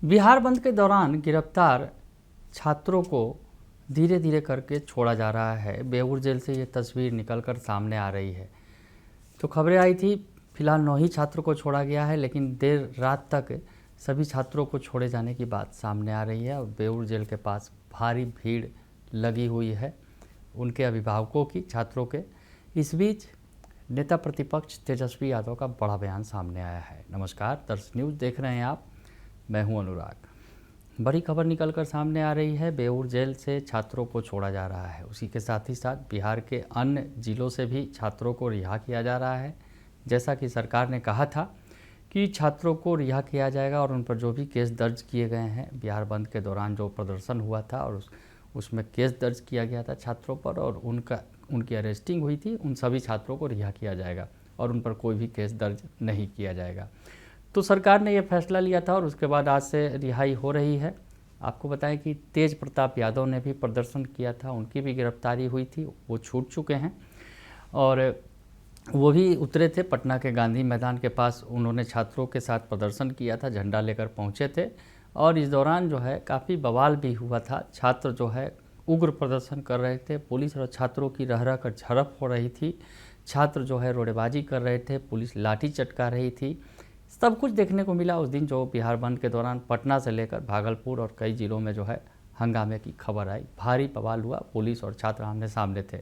बिहार बंद के दौरान गिरफ्तार छात्रों को धीरे धीरे करके छोड़ा जा रहा है। बेऊर जेल से ये तस्वीर निकलकर सामने आ रही है। तो खबरें आई थी फिलहाल 9 ही छात्रों को छोड़ा गया है, लेकिन देर रात तक सभी छात्रों को छोड़े जाने की बात सामने आ रही है और बेऊर जेल के पास भारी भीड़ लगी हुई है उनके अभिभावकों की, छात्रों के। इस बीच नेता प्रतिपक्ष तेजस्वी यादव का बड़ा बयान सामने आया है। नमस्कार, दर्श न्यूज़ देख रहे हैं आप, मैं हूं अनुराग। बड़ी खबर निकलकर सामने आ रही है, बेऊर जेल से छात्रों को छोड़ा जा रहा है। उसी के साथ ही साथ बिहार के अन्य जिलों से भी छात्रों को रिहा किया जा रहा है। जैसा कि सरकार ने कहा था कि छात्रों को रिहा किया जाएगा और उन पर जो भी केस दर्ज किए गए हैं, बिहार बंद के दौरान जो प्रदर्शन हुआ था और उसमें केस दर्ज किया गया था छात्रों पर और उनकी अरेस्टिंग हुई थी, उन सभी छात्रों को रिहा किया जाएगा और उन पर कोई भी केस दर्ज नहीं किया जाएगा। तो सरकार ने यह फैसला लिया था और उसके बाद आज से रिहाई हो रही है। आपको बताएं कि तेज प्रताप यादव ने भी प्रदर्शन किया था, उनकी भी गिरफ्तारी हुई थी, वो छूट चुके हैं और वो भी उतरे थे पटना के गांधी मैदान के पास। उन्होंने छात्रों के साथ प्रदर्शन किया था, झंडा लेकर पहुंचे थे और इस दौरान जो है काफ़ी बवाल भी हुआ था। छात्र जो है उग्र प्रदर्शन कर रहे थे, पुलिस और छात्रों की रह कर झड़प हो रही थी, छात्र जो है रोड़ेबाजी कर रहे थे, पुलिस लाठी चटका रही थी। सब कुछ देखने को मिला उस दिन जो बिहार बंद के दौरान पटना से लेकर भागलपुर और कई जिलों में जो है हंगामे की खबर आई, भारी बवाल हुआ, पुलिस और छात्र आमने सामने थे।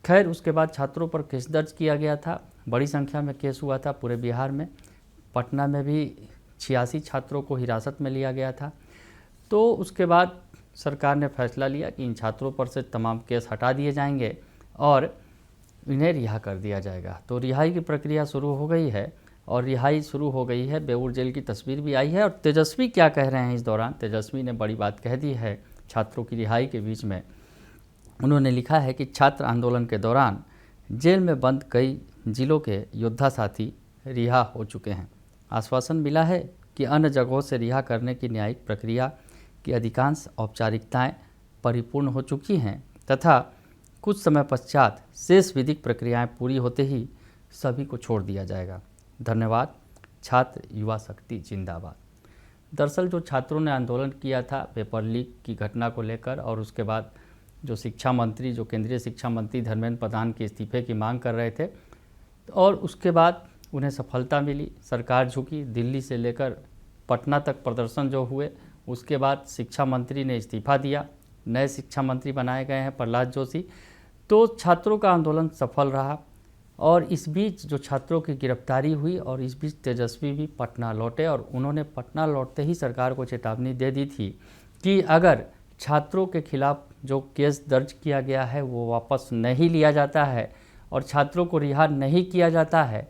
खैर उसके बाद छात्रों पर केस दर्ज किया गया था, बड़ी संख्या में केस हुआ था पूरे बिहार में। पटना में भी 86 छात्रों को हिरासत में लिया गया था। तो उसके बाद सरकार ने फैसला लिया कि इन छात्रों पर से तमाम केस हटा दिए जाएंगे और इन्हें रिहा कर दिया जाएगा। तो रिहाई की प्रक्रिया शुरू हो गई है और रिहाई शुरू हो गई है। बेऊर जेल की तस्वीर भी आई है और तेजस्वी क्या कह रहे हैं इस दौरान। तेजस्वी ने बड़ी बात कह दी है छात्रों की रिहाई के बीच में। उन्होंने लिखा है कि छात्र आंदोलन के दौरान जेल में बंद कई जिलों के योद्धा साथी रिहा हो चुके हैं। आश्वासन मिला है कि अन्य जगहों से रिहा करने की न्यायिक प्रक्रिया की अधिकांश औपचारिकताएं परिपूर्ण हो चुकी हैं तथा कुछ समय पश्चात शेष विधिक प्रक्रियाएं पूरी होते ही सभी को छोड़ दिया जाएगा। धन्यवाद। छात्र युवा शक्ति जिंदाबाद। दरअसल जो छात्रों ने आंदोलन किया था पेपर लीक की घटना को लेकर और उसके बाद जो शिक्षा मंत्री, जो केंद्रीय शिक्षा मंत्री धर्मेंद्र प्रधान के इस्तीफे की मांग कर रहे थे और उसके बाद उन्हें सफलता मिली, सरकार झुकी। दिल्ली से लेकर पटना तक प्रदर्शन जो हुए, उसके बाद शिक्षा मंत्री ने इस्तीफा दिया, नए शिक्षा मंत्री बनाए गए हैं प्रहलाद जोशी। तो छात्रों का आंदोलन सफल रहा और इस बीच जो छात्रों की गिरफ्तारी हुई और इस बीच तेजस्वी भी पटना लौटे और उन्होंने पटना लौटते ही सरकार को चेतावनी दे दी थी कि अगर छात्रों के खिलाफ जो केस दर्ज किया गया है वो वापस नहीं लिया जाता है और छात्रों को रिहा नहीं किया जाता है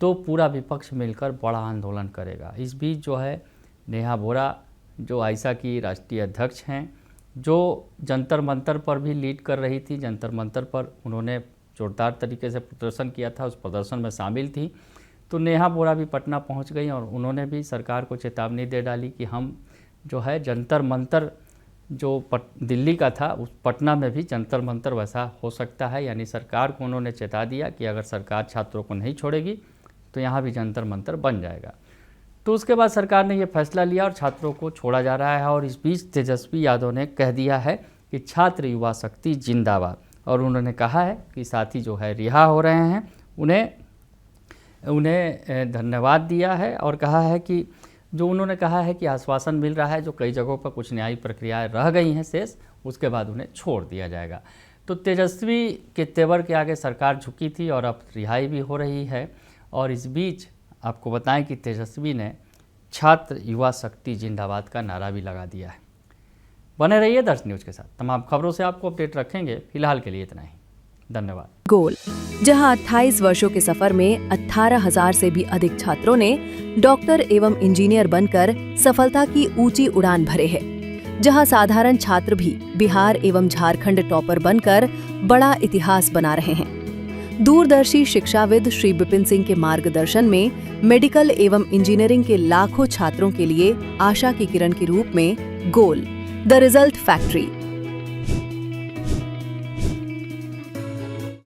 तो पूरा विपक्ष मिलकर बड़ा आंदोलन करेगा। इस बीच जो है नेहा बोरा जो आइसा की राष्ट्रीय अध्यक्ष हैं, जो जंतर मंतर पर भी लीड कर रही थी, जंतर मंतर पर उन्होंने जोरदार तरीके से प्रदर्शन किया था, उस प्रदर्शन में शामिल थी। तो नेहा बोरा भी पटना पहुंच गई और उन्होंने भी सरकार को चेतावनी दे डाली कि हम जो है जंतर मंतर जो दिल्ली का था उस पटना में भी जंतर मंतर वैसा हो सकता है। यानी सरकार को उन्होंने चेता दिया कि अगर सरकार छात्रों को नहीं छोड़ेगी तो यहाँ भी जंतर मंतर बन जाएगा। तो उसके बाद सरकार ने यह फैसला लिया और छात्रों को छोड़ा जा रहा है और इस बीच तेजस्वी यादव ने कह दिया है कि छात्र युवा शक्ति जिंदाबाद और उन्होंने कहा है कि साथी जो है रिहा हो रहे हैं, उन्हें धन्यवाद दिया है और कहा है कि जो उन्होंने कहा है कि आश्वासन मिल रहा है, जो कई जगहों पर कुछ न्यायिक प्रक्रियाएं रह गई हैं शेष, उसके बाद उन्हें छोड़ दिया जाएगा। तो तेजस्वी के तेवर के आगे सरकार झुकी थी और अब रिहाई भी हो रही है। और इस बीच आपको बताएं कि तेजस्वी ने छात्र युवा शक्ति जिंदाबाद का नारा भी लगा दिया है। बने रहिए दर्श न्यूज़ के साथ, तमाम खबरों से आपको अपडेट रखेंगे। फिलहाल के लिए इतना ही, धन्यवाद। गोल, जहां 28 वर्षों के सफर में 18,000 से भी अधिक छात्रों ने डॉक्टर एवं इंजीनियर बनकर सफलता की ऊंची उड़ान भरे हैं, जहां साधारण छात्र भी बिहार एवं झारखंड टॉपर बनकर बड़ा इतिहास बना रहे हैं। दूरदर्शी शिक्षाविद श्री विपिन सिंह के मार्गदर्शन में मेडिकल एवं इंजीनियरिंग के लाखों छात्रों के लिए आशा की किरण के रूप में गोल, द रिजल्ट फैक्ट्री